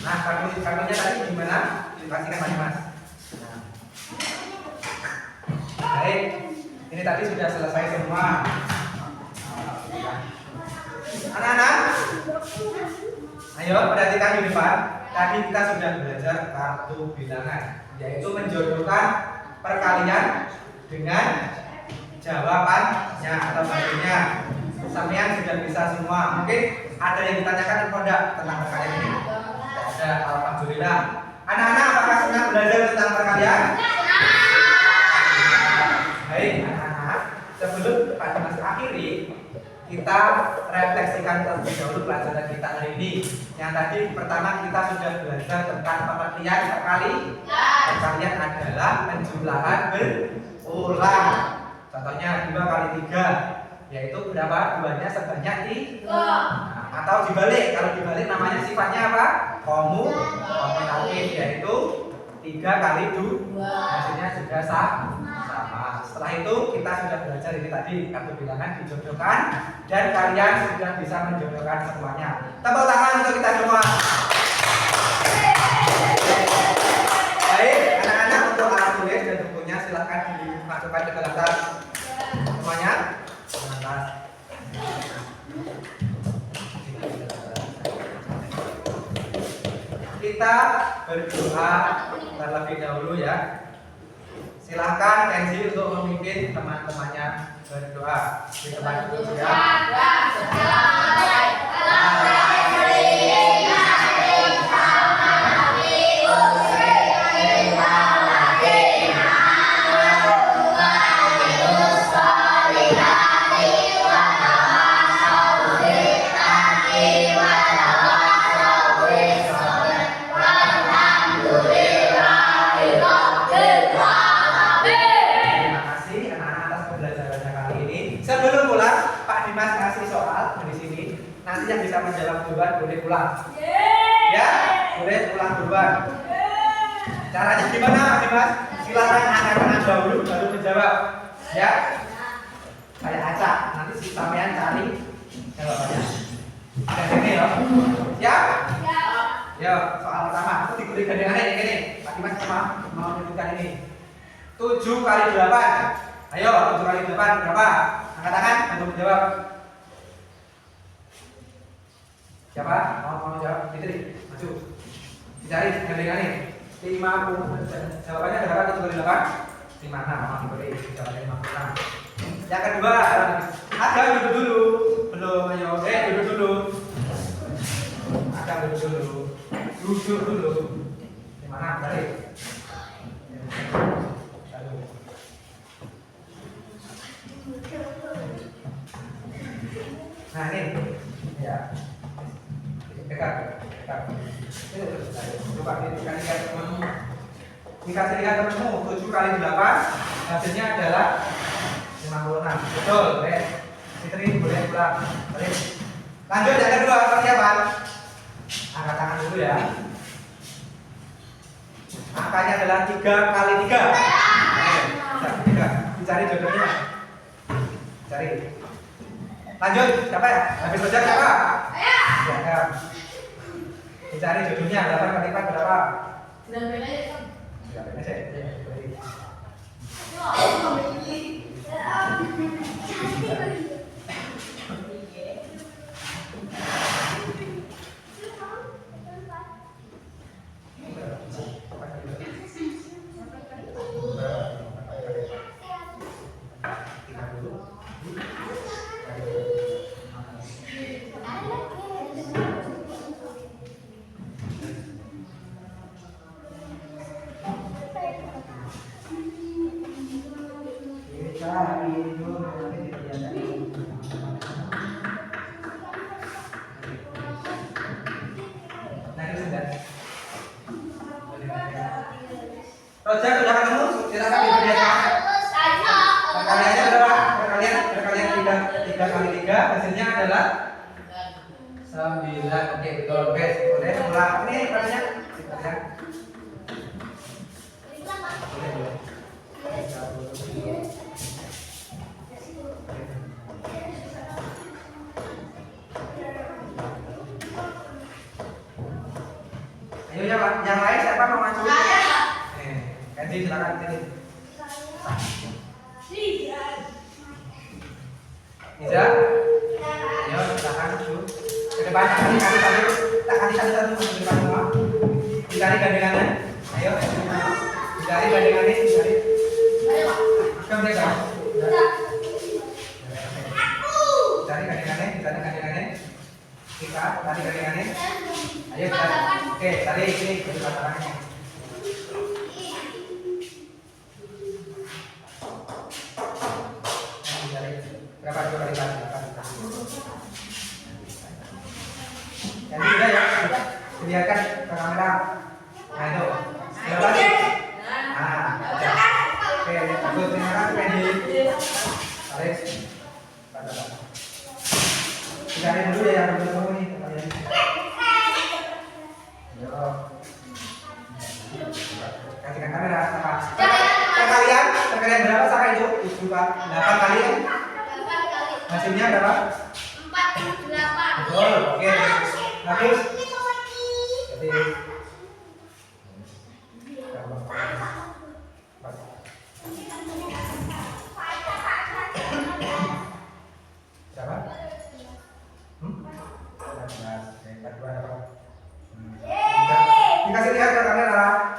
Nah, kartunya tadi gimana? Dipastikan Mas. Nah. Baik. Ini tadi sudah selesai semua. Anak-anak, ayo perhatikan di depan. Tadi kita sudah belajar kartu bilangan, yaitu menjodohkan perkalian dengan jawabannya atau hasilnya. Sampean sudah bisa semua. Mungkin ada yang ditanyakan atau tidak tentang perkalian ini? Ada, alhamdulillah. Anak-anak, apakah senang belajar tentang perkalian? Baik, anak-anak. Sebelum pada masa akhiri, kita refleksikan terlebih dahulu pelajaran kita hari ini. Yang tadi pertama kita sudah belajar tentang pengertian perkalian. Perkalian adalah penjumlahan berulang. Contohnya 2 kali 3, yaitu berapa? 2-nya sebanyak 3. Nah, atau dibalik, kalau dibalik namanya sifatnya apa? Komutatif, yaitu 3 kali 2. Hasilnya juga sama. Setelah itu kita sudah belajar ini tadi kartu bilangan dijodohkan dan kalian sudah bisa menjodohkan semuanya. Tepuk tangan untuk kita semua. Baik, anak-anak, untuk alat tulis dan bukunya silahkan dimasukkan ke dalam tas semuanya. Dalam tas. Kita berdoa terlebih dahulu ya. Silahkan Kenzi untuk memimpin teman-temannya berdoa di tempat duduk ya. Sebelum pulang, Pak Dimas kasih soal di sini. Nanti yang bisa menjawab duluan boleh pulang. Ya, boleh pulang duluan. Caranya gimana, Pak Dimas? Silakan angkat dahulu baru menjawab. Ya, kayak acak. Nanti si sampean cari jawabannya. Dan ini ya. Siap? Ya, soal pertama. Itu diberi gandengannya yang ini. Pak Dimas sama mau menunjukkan ini. 7 kali 8. Ayo, 7 kali 8 berapa? Angkat tangan, untuk menjawab. Siapa? Mau jawab? Fitri, maju. Dicari gandengannya. 50. Jawabannya berapa? 7 kali 8? 56. Mau diberi. Jawabannya 56. Yang kedua, ada duduk dulu. Belum, ayo. Duduk dulu. Ada duduk dulu. Duduk dulu. Di mana? Balik. Nah ini, ya, dekat. Ini coba dikasih temanmu. Dikasih lihat temanmu 7 kali 8 hasilnya adalah 56. Betul, Fitri boleh pulang. Lanjut yang kedua, persiapan. Angkat tangan dulu ya. Angkanya adalah 3 kali 3. Dicari jodohnya. Cari. Lanjut, siapa ya? Habis belajar siapa? Ya. Dicari jodohnya, 8 kali 4 berapa? 9 aja. 9 aja. Roja sudah ketemu, silakan dikerjakan. Perkaliannya berapa? Perkalian 3 kali 3 hasilnya adalah 9. Oke, betul guys. Boleh ulang. Ini perkaliannya. Ayo yang lain siapa mau maju? Kenzi silakan Kenzi. Bisa? Ayo silakan maju. Ke depan tak kasih satu ke depan semua. Dicari gandengannya. Ayo. Dicari gandengannya, dicari. Kamu jaga. Dicari gandengannya. Kita cari gandengannya. Ayo cari. Oke, cari sini ke depan tangannya. Berapa coba lipat? Jadi udah ya, lihatkan ke kamera. Nah itu, berapa sih? Nah, oke, bagus. Terima kasih Fendi. Tarik, cari dulu ya yang belum nih. Yo, kasihkan kamera sama. Perkalian berapa sama itu? 8 kali ya? Hasilnya berapa? 48. Betul, oke. Bagus. Jadi berapa? 14. Oke, 42 berapa? Dikasih lihat ke kamera.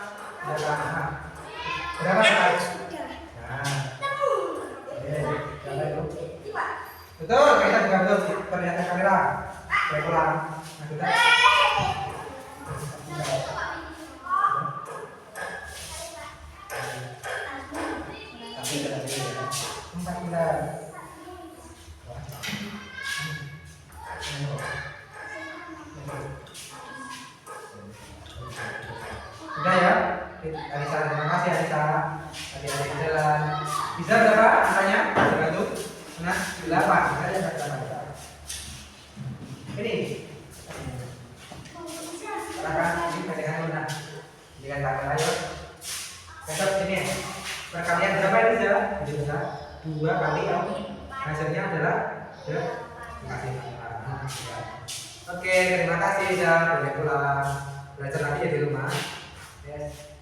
Berapa sekali? Nah. Betul, kita juga betul. Perlihatkan kamera. Saya pulang. Nah, sudah. Sudah ya, Alisa, terima kasih Alisa. Adik-adik jalan. Bisa berapa angkanya? Tergantung. Nah, 8. Saya dapat 8. Ini. Silakan ini pegangan mana? Dengan tangan ayo. Besok ini. Perkalian berapa ini jalan? Jadi besar. 2 kali yang hasilnya adalah kasih. Oke, terima kasih ya. Boleh pulang. Belajar lagi ya di rumah. Yes.